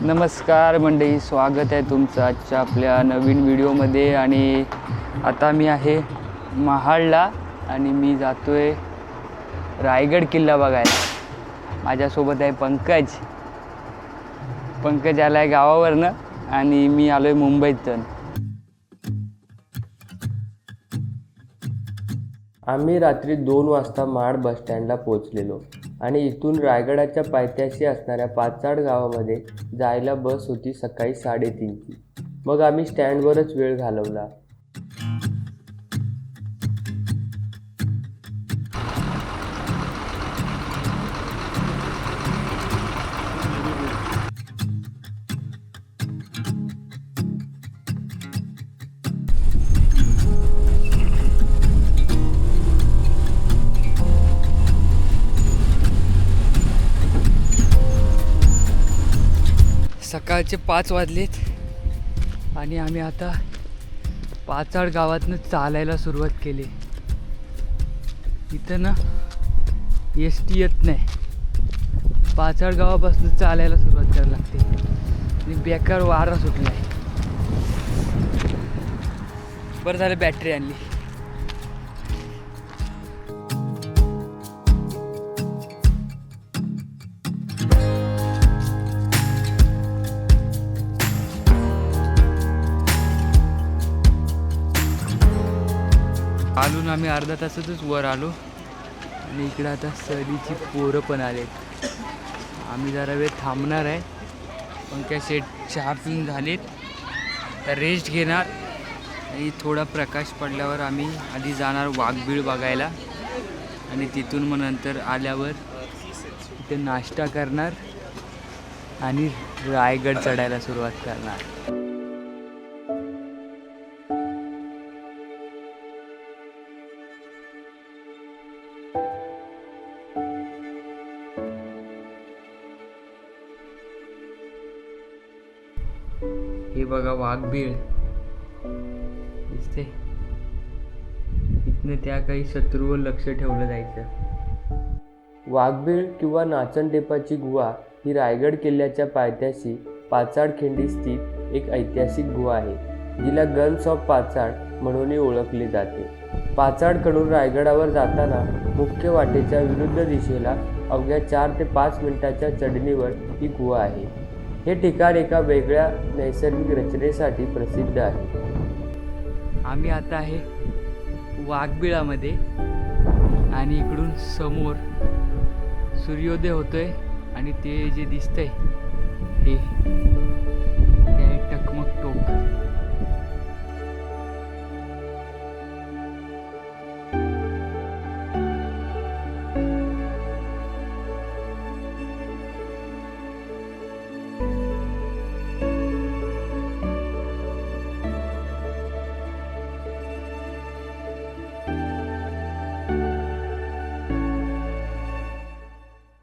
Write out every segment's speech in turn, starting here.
नमस्कार मंडळी, स्वागत आहे तुमचं आजच्या आपल्या नवीन व्हिडिओमध्ये. आणि आता मी आहे महाडला आणि मी जातो आहे रायगड किल्ला बघायला. माझ्यासोबत आहे पंकज आला आहे गावावरनं आणि मी आलो आहे मुंबईतून. आम्ही रात्री 2 वाजता महाड बसस्टँडला पोहोचलेलो आणि इथून रायगडाच्या पायथ्याशी असणाऱ्या पाचाड गावामध्ये जायला बस होती सकाळी 3:30ची. मग आम्ही स्टँडवरच वेळ घालवला. सकाळचे 5 वाजलेत आणि आम्ही आता पाचाड गावातनं चालायला सुरुवात केली. इथं ना एस.टी. येत नाही. पाचाड गावापासून चालायला सुरुवात करायला लागते आणि बेकार वारा सुटला आहे. बरं झालं बॅटरी आणली. आलो ना आम्ही अर्धा तासातच वर आलो आणि इकडं आता सहलीची पोरं पण आलेत. आम्ही जरा वेळ थांबणार आहे. पण काय सेट चहा पिऊन झालेत तर रेस्ट घेणार आणि थोडा प्रकाश पडल्यावर आम्ही आधी जाणार वाघबीळ बघायला आणि तिथून मग नंतर आल्यावर इथे नाश्ता करणार आणि रायगड चढायला सुरुवात करणार. हे बघा वाघबीळ दिसते. इथनं त्या काही शत्रूवर लक्ष ठेवलं जायचं. वाघबीळ किंवा नाचनटेपाची गुहा ही रायगड किल्ल्याच्या पायथ्याशी पाचाड खिंडी स्थित एक ऐतिहासिक गुहा आहे, जिला गन्स ऑफ पाचाड म्हणूनही ओळखले जाते. पाचाडकडून रायगडावर जाताना मुख्य वाटेच्या विरुद्ध दिशेला अवघ्या 4 ते 5 मिनिटाच्या चढणीवर ही गुहा आहे. हे ठिकाण एका वेगळ्या नैसर्गिक रचनेसाठी प्रसिद्ध आहे. आम्ही आता आहे वाघबिळामध्ये आणि इकडून समोर सूर्योदय होतोय आणि ते जे दिसतंय ते आहे टकमक टोक.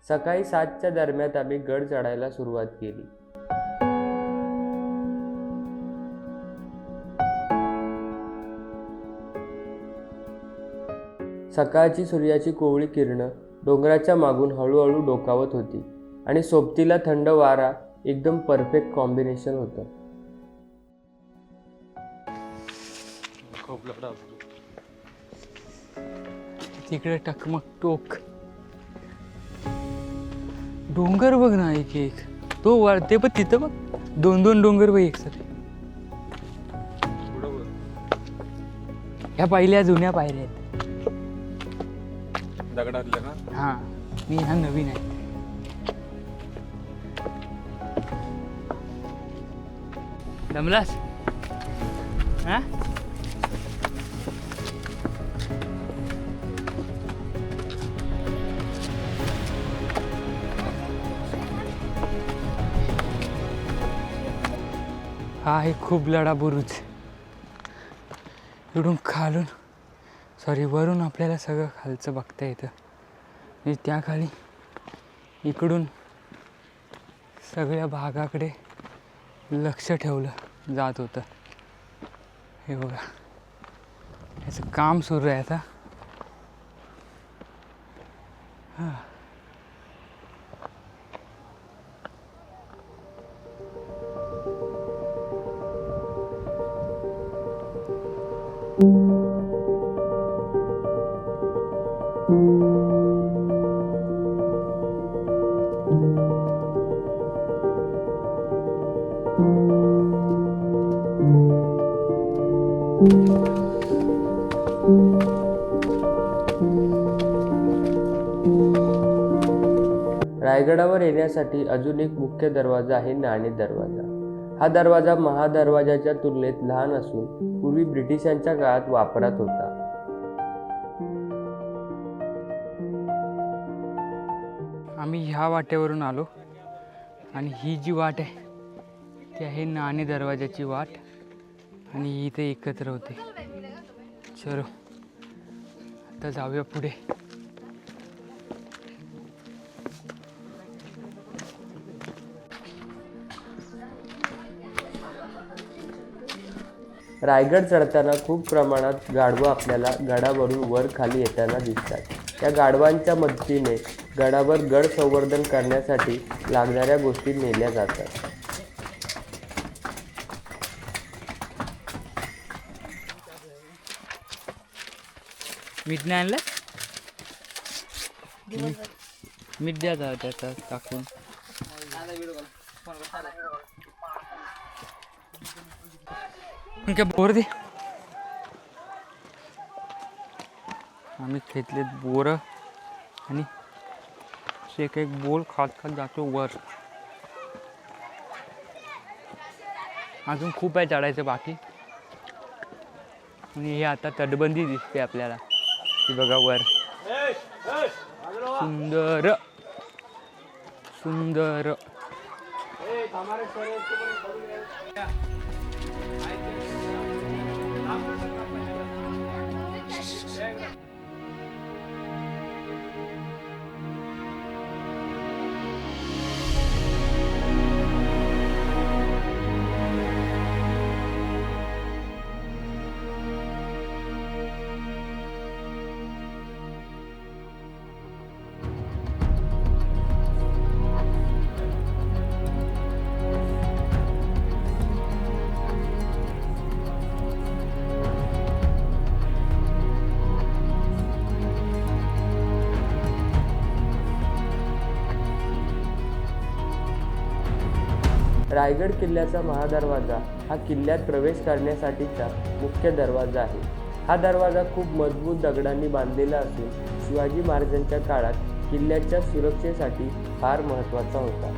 सकाळी 7च्या दरम्यान आम्ही गड चढायला सुरुवात केली. सकाळची सूर्याची कोवळी किरणं डोंगराच्या मागून हळूहळू डोकावत होती आणि सोबतीला थंड वारा एकदम परफेक्ट कॉम्बिनेशन होतं. तिकडे टकमक टोक डोंगर बघ ना, एक एक तो वाढते पण तिथं बघ 2-2 डोंगर बघ एक सर. ह्या पहिल्या जुन्या पायऱ्या आहेत दगडातल्या ना. हा, मी ह्या नवीन आहे. दमलास हा? हा आहे खूप लढा बुरुज. इकडून खालून वरून आपल्याला सगळं खालचं बघता येतं आणि त्या खाली इकडून सगळ्या भागाकडे लक्ष ठेवलं जात होतं. हे बघा, याचं काम सुरू आहे आता. रायगडावर येण्यासाठी अजून एक मुख्य दरवाजा आहे नाणे दरवाजा. हा दरवाजा महादरवाजाच्या तुलनेत लहान असून पूर्वी ब्रिटिशांच्या काळात वापरात होता. आम्ही ह्या वाटेवरून आलो आणि ही जी वाट आहे ती आहे नाणे दरवाजाची वाट आणि ही इथे एकत्र होते. चलो आता जाऊया पुढे. रायगड चढताना खूप प्रमाणात गाढवं आपल्याला गडावरून वर खाली येताना दिसतात. या गाढवांच्या मदतीने गडावर गड संवर्धन करण्यासाठी लागणाऱ्या गोष्टी नेल्या जातात. मीठ नाही आणलं? मीठ द्या जा त्याचा टाकून. काय बोर दे. आम्ही घेतलेत बोर आणि एक एक बोल खात खात जातो वर. अजून खूप आहे चढायचं बाकी आणि हे आता तटबंदी दिसते आपल्याला. ती बघा वर सुंदर सुंदर. रायगड किल्ल्याचा महादरवाजा हा किल्ल्यात प्रवेश करण्यासाठीचा मुख्य दरवाजा आहे. हा दरवाजा खूप मजबूत दगडांनी बांधलेला असून शिवाजी महाराजांच्या काळात किल्ल्याच्या सुरक्षेसाठी फार महत्त्वाचा होता.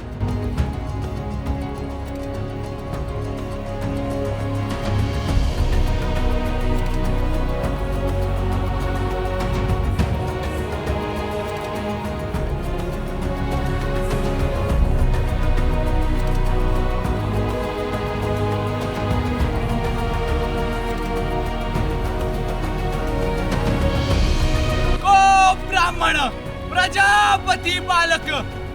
प्रजापती पालक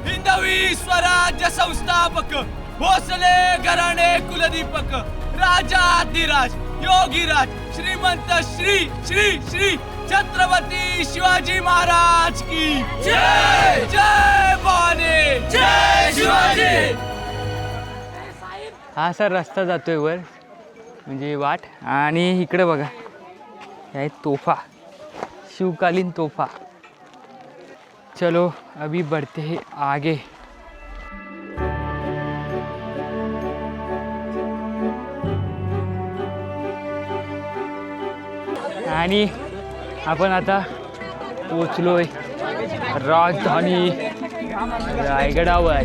हिंदवी स्वराज्य संस्थापक भोसले घराणे कुलदीपक राजाधिराज योगीराज श्रीमंत श्री श्री श्री छत्रपती शिवाजी महाराज की जय. जय भवानी जय शिवाजी. हा सर रस्ता जातोय वर म्हणजे वाट. आणि इकडे बघा हे तोफा शिवकालीन तोफा. चलो अभी बढ़ते हैं आगे. आणि आपण आता पोचलोय राजधानी रायगडावर.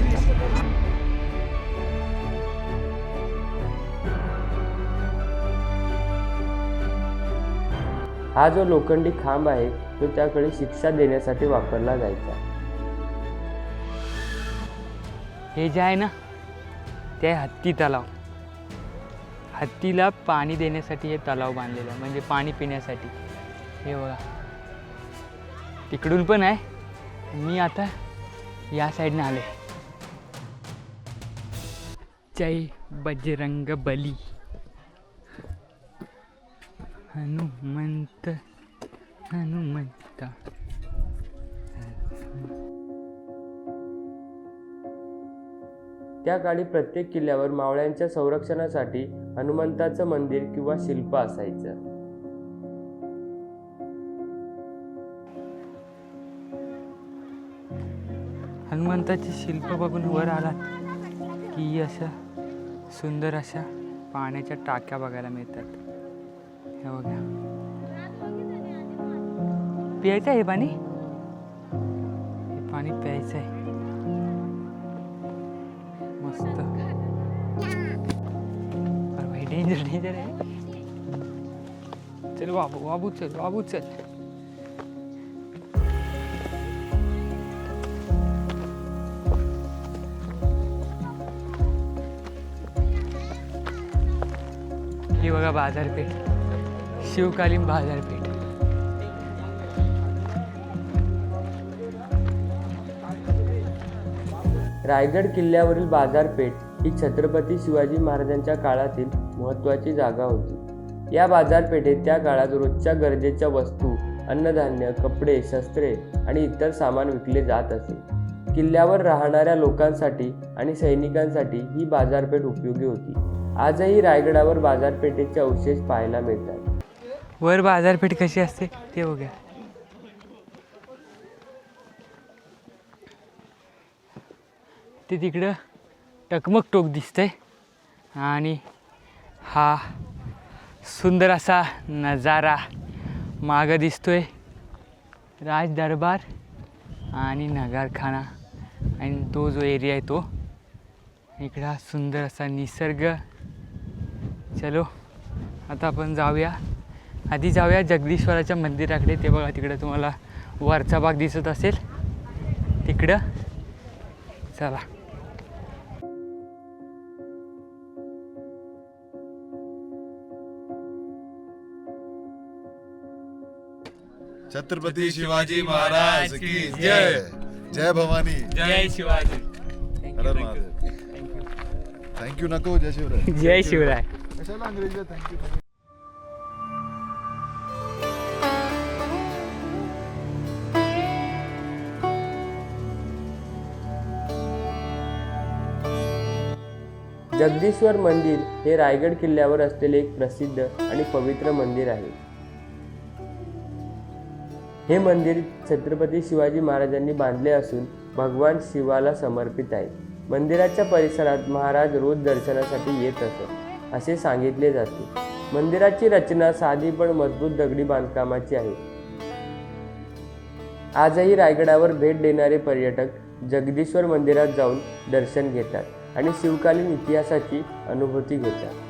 हा जो लोखंडी खांब आहे तो त्याकडे शिक्षा देण्यासाठी वापरला जायचा. हे जे आहे ना ते हत्ती तलाव. हत्तीला पाणी देण्यासाठी हे तलाव बांधलेलं आहे म्हणजे पाणी पिण्यासाठी. हे बघा तिकडून पण आहे. मी आता या साईडने आले. जय बजरंग बली हनुमंत हनुमंता. त्या काळी प्रत्येक किल्ल्यावर मावळ्यांच्या संरक्षणासाठी हनुमंताचं मंदिर किंवा शिल्प असायचं. हनुमंताची शिल्प बघून वर आलात की असं सुंदर अशा पाण्याच्या टाक्या बघायला मिळतात. हे बघा, प्यायचं आहे पाणी, हे पाणी प्यायचं आहे. मस्त. अरे भाई डेंजर डेंजर आहे. चल बाबू बाबू चल बाबू चल. ही बघा बाजारपेठ, शिवकालीन बाजारपेठ. रायगड किल्ल्यावरील बाजारपेठ ही छत्रपती शिवाजी महाराजांच्या काळातील महत्त्वाची जागा होती. या बाजारपेठेत त्या काळात रोजच्या गरजेच्या वस्तू, अन्नधान्य, कपडे, शस्त्रे आणि इतर सामान विकले जात असे. किल्ल्यावर राहणाऱ्या लोकांसाठी आणि सैनिकांसाठी ही बाजारपेठ उपयोगी होती. आजही रायगडावर बाजारपेठेचे अवशेष पाहायला मिळतात. वर बाजारपेठ कशी असते ते बघा. ते तिकडं टकमक टोक दिसतंय आणि हा सुंदर असा नजारा मागं दिसतोय. राज दरबार आणि नगारखाना आणि तो जो एरिया आहे तो. इकडं हा सुंदर असा निसर्ग. चलो आता आपण जाऊया. आधी जाऊया जगदीश्वराच्या मंदिराकडे. ते बघा तिकडं तुम्हाला वरचा भाग दिसत असेल तिकडं. चला. छत्रपती शिवाजी महाराज की जय. जय भवानी. जय शिवाजी. हर हर महादेव. थँक्यू नको. जय शिवराय. जय शिवराय. कशाला अंग्रेजी थँक्यू. जगदीश्वर मंदिर हे रायगड किल्ल्यावर असलेले एक प्रसिद्ध आणि पवित्र मंदिर आहे. हे मंदिर छत्रपती शिवाजी महाराजांनी बांधले असून भगवान शिवाला समर्पित आहे. मंदिराच्या परिसरात महाराज रोज दर्शनासाठी येत असत असे सांगितले जाते. मंदिराची रचना साधी पण मजबूत दगडी बांधकामाची आहे. आजही रायगडावर भेट देणारे पर्यटक जगदीश्वर मंदिरात जाऊन दर्शन घेतात आणि शिवकालीन इतिहासाची अनुभूती घेतात.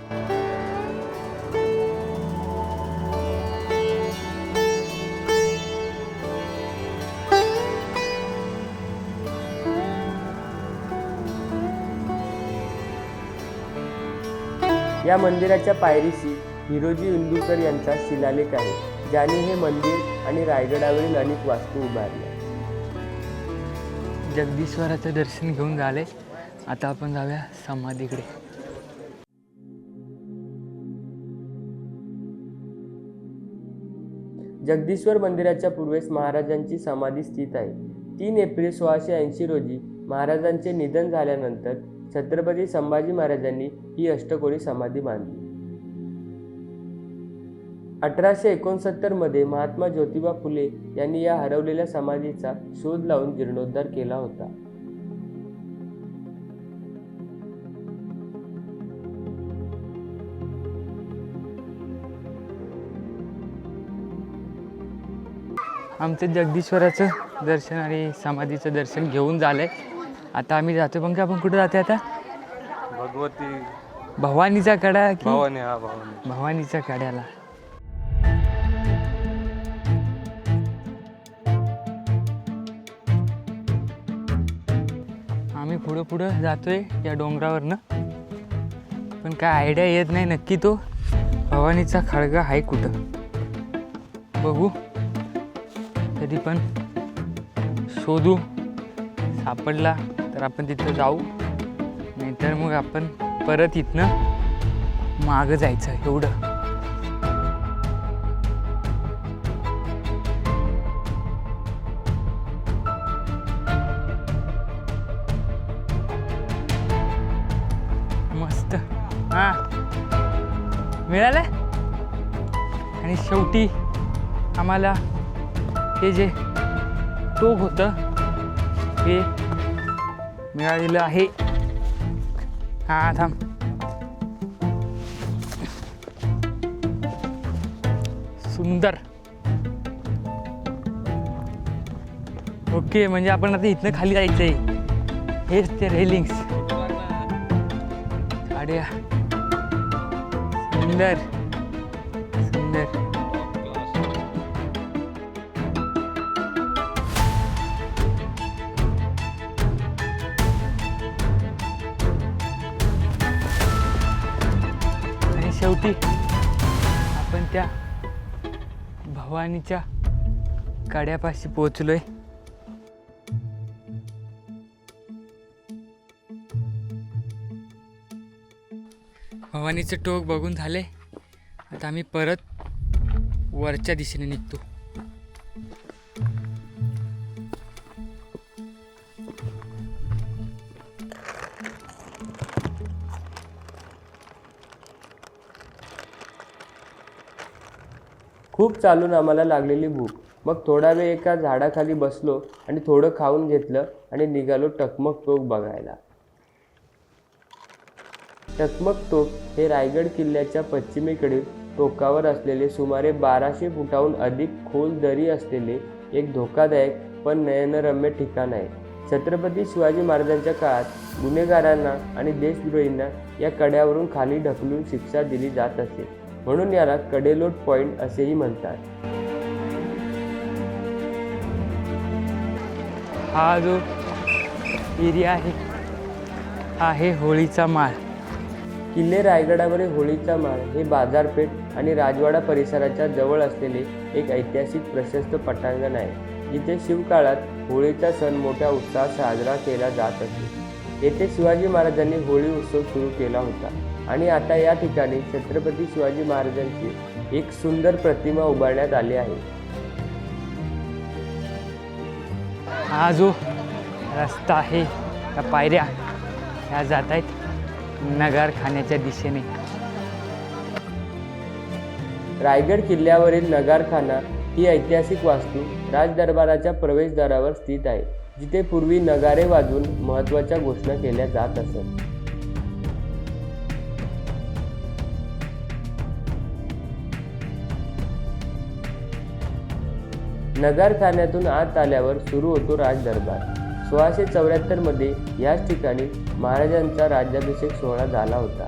या मंदिराच्या पायरीशी हिरोजी इंदुकर यांचा शिलालेख आहे, ज्याने हे मंदिर आणि रायगडावरील अनेक वास्तू उभारल्या. जगदीश्वराचं दर्शन घेऊन झाले. आता आपण जाऊया समाधीकडे. जगदीश्वर मंदिराच्या पूर्वेस महाराजांची समाधी स्थित आहे. 3 एप्रिल 1680 रोजी महाराजांचे निधन झाल्यानंतर छत्रपती संभाजी महाराजांनी ही अष्टकोनी समाधी बांधली. 1869 मध्ये महात्मा ज्योतिबा फुले यांनी या हरवलेल्या समाधीचा शोध लावून जीर्णोद्धार केला होता. आमचं जगदीश्वराचं दर्शन आणि समाधीचं दर्शन घेऊन झालंय. आता आम्ही जातो. पण आपण कुठं जाते आता? भगवती भवानीचा कडा की भवानी. हा भवानी. भवानीच्या कड्याला. आम्ही पुढं पुढं जातोय या डोंगरावरनं. पण काय आयडिया येत नाही नक्की तो भवानीचा खळगा आहे कुठं. बघू, तरी पण शोधू. सापडला तर आपण तिथं जाऊ, नाहीतर मग आपण परत इथनं मागं जायचं एवढं. मस्त. हां, मिळालं. आणि शेवटी आम्हाला हे जे टोक होतं हे मिळालेलं आहे. हां थांब. सुंदर. ओके, म्हणजे आपण आता इथनं खाली जायचंय. हेच ते रेलिंग्स. गाड्या सुंदर सुंदर. आणि शेवटी आपण त्या भवानीच्या कड्यापाशी पोहोचलोय. भवानीचं टोक बघून झाले. आता आम्ही परत वरच्या दिशेने निघतो. खूप चालून आम्हाला लागलेली भूक. मग थोडा वेळ एका झाडाखाली बसलो आणि थोडं खाऊन घेतलं आणि निघालो टकमक टोक बघायला. टकमक टोक हे रायगड किल्ल्याच्या पश्चिमेकडील टोकावर असलेले सुमारे 1200 फुटाहून अधिक खोल दरी असलेले एक धोकादायक पण नयनरम्य ठिकाण आहे. छत्रपती शिवाजी महाराजांच्या काळात गुन्हेगारांना आणि देशद्रोहींना या कड्यावरून खाली ढकलून शिक्षा दिली जात असे, म्हणून याला कडेलोट पॉइंट असेही म्हणतात. हा जो एरिया आहे हा आहे होळीचा माळ. किल्ले रायगडावरील होळीचा माळ हे बाजारपेठ आणि राजवाडा परिसराच्या जवळ असलेले एक ऐतिहासिक प्रशस्त पटांगण आहे, जिथे शिवकाळात होळीचा सण मोठ्या उत्साहात साजरा केला जात असे. येथे शिवाजी महाराजांनी होळी उत्सव सुरू केला होता आणि आता या ठिकाणी छत्रपती शिवाजी महाराजांची एक सुंदर प्रतिमा उभारण्यात आली आहे. हा जो रस्ता आहे, त्या पायऱ्या ह्या जात आहेत नगारखान्याच्या दिशेने. रायगड किल्ल्यावरील नगारखाना ही ऐतिहासिक वास्तू राजदरबाराच्या प्रवेशद्वारावर स्थित आहे, जिथे पूर्वी नगारे वाजवून महत्त्वाच्या घोषणा केल्या जात असत. नगारखान्यातून आत आल्यावर सुरू होतो राजदरबार. 1674 मध्ये याच ठिकाणी महाराजांचा राज्याभिषेक सोहळा झाला होता.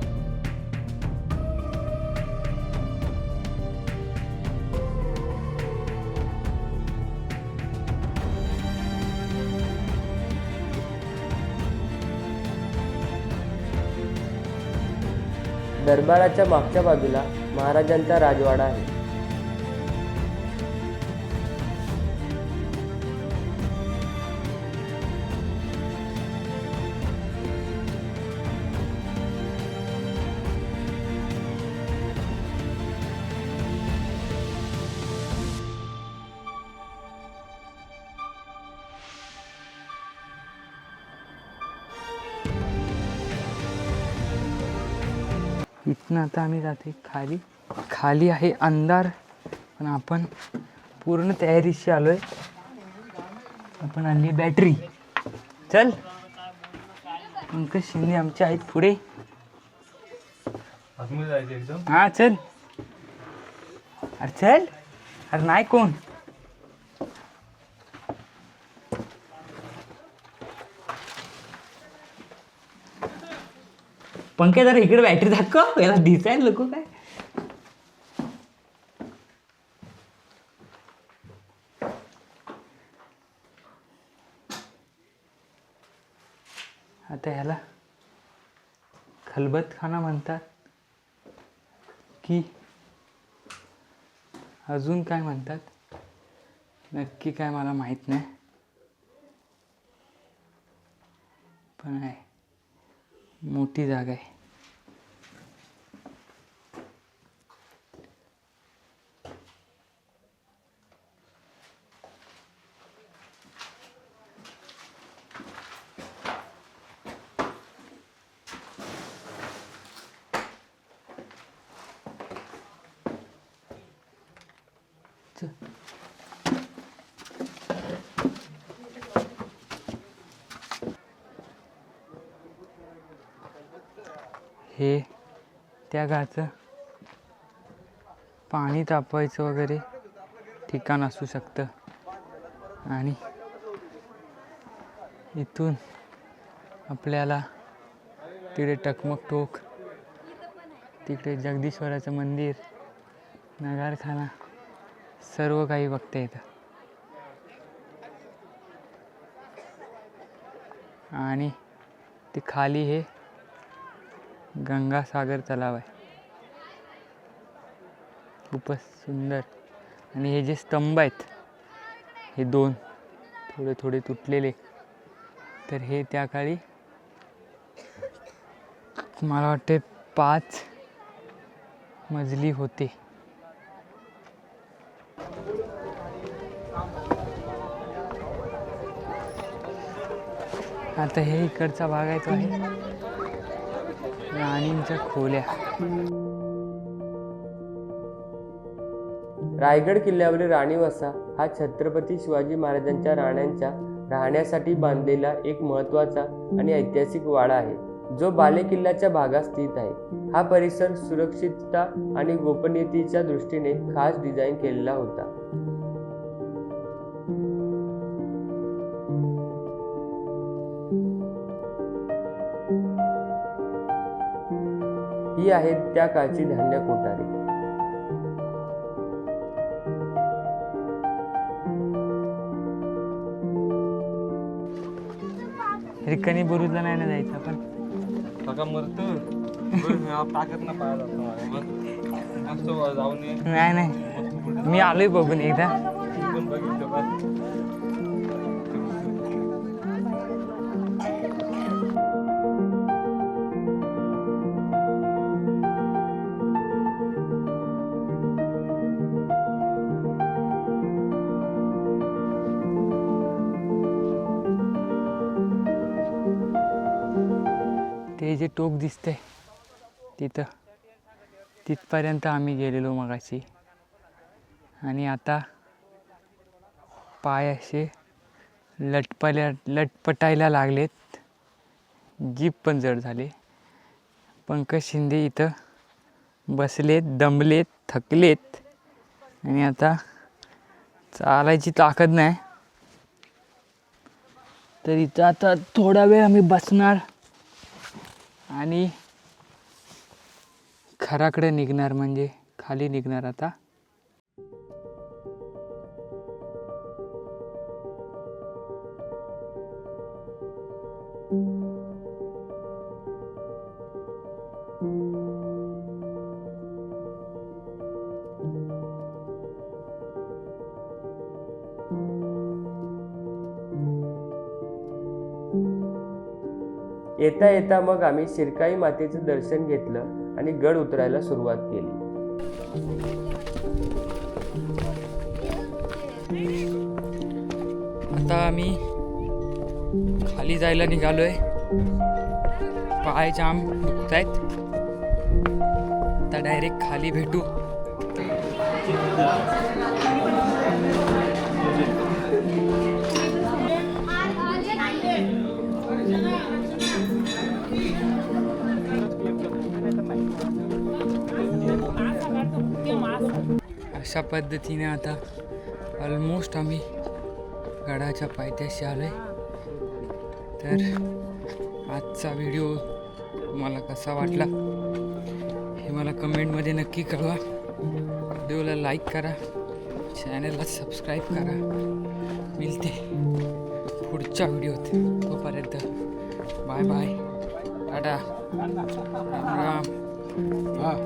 दरबाराच्या मागच्या बाजूला महाराजांचा राजवाडा आहे. इथनं आता आम्ही जाते खाली. खाली आहे अंधार, पण आपण पूर्ण तयारीशी आलोय. आपण आणली बॅटरी. चल, पंकज शिंदे आमचे आहेत पुढे. हा चल. अरे चल. अरे नाही कोण. पंकज जरा इकडे बॅटरी दाखव, याला दिसायला नको काय. आता ह्याला खलबतखाना म्हणतात की अजून काय म्हणतात नक्की काय मला माहीत नाही, पण आहे मोठी जागा आहे. हे त्या गाचं पाणी तापवायचं वगैरे ठिकाण असू शकतं. आणि इथून आपल्याला तिकडे टकमक टोक, तिकडे जगदीश्वराचं मंदिर, नगारखाना सर्व काही बघता येतं. आणि ते खाली हे गंगासागर तलाव आहे. खूपच सुंदर. आणि हे जे स्तंभ आहेत हे 2 थोडे थोडे तुटलेले, तर हे त्या काळी मला वाटते 5 मजली होते. आता हे इकडचा भाग आहे तो आहे राणींच्या खोल्या. रायगड किल्ल्यावरील राणीवसा हा छत्रपती शिवाजी महाराजांच्या राण्यांच्या राहण्यासाठी बांधलेला एक महत्त्वाचा आणि ऐतिहासिक वाडा आहे, जो बालेकिल्ल्याच्या भागात स्थित आहे. हा परिसर सुरक्षितता आणि गोपनीयतेच्या दृष्टीने खास डिझाईन केलेला होता. ही आहेत त्या काळची धान्य कोठारे. रिकाणी बुरुजला नाही ना जायचं आपण. काका मरतो ताकद ना पाया जातो जाऊन ये. नाही मी आलोय बघून एकदा. पण बघितलं बा. ते जे टोक दिसतंय तिथपर्यंत आम्ही गेलेलो मगाशी. आणि आता पाय असे लटपटायला लागलेत. जीभ पण जड झाले. पंकज शिंदे इथं बसलेत, दमलेत, थकलेत आणि आता चालायची ताकद नाही. तर इथं आता थोडा वेळ आम्ही बसणार आणि घराकडे निघणार, म्हणजे खाली निघणार आता. येता येता मग आम्ही शिरकाई मातेचं दर्शन घेतलं आणि गड उतरायला सुरुवात केली. आता आम्ही खाली जायला निघालोय. पाय जाम दुखतायत. आता डायरेक्ट खाली भेटू. अशा पद्धतीने आता ऑलमोस्ट आम्ही गडाच्या पायथ्याशी आलोय. तर आजचा व्हिडिओ तुम्हाला कसा वाटला हे मला कमेंटमध्ये नक्की कळवा. व्हिडिओला लाईक करा, चॅनलला सबस्क्राईब करा. मिळते पुढच्या व्हिडिओत. तोपर्यंत बाय बाय, टाटा, राम राम.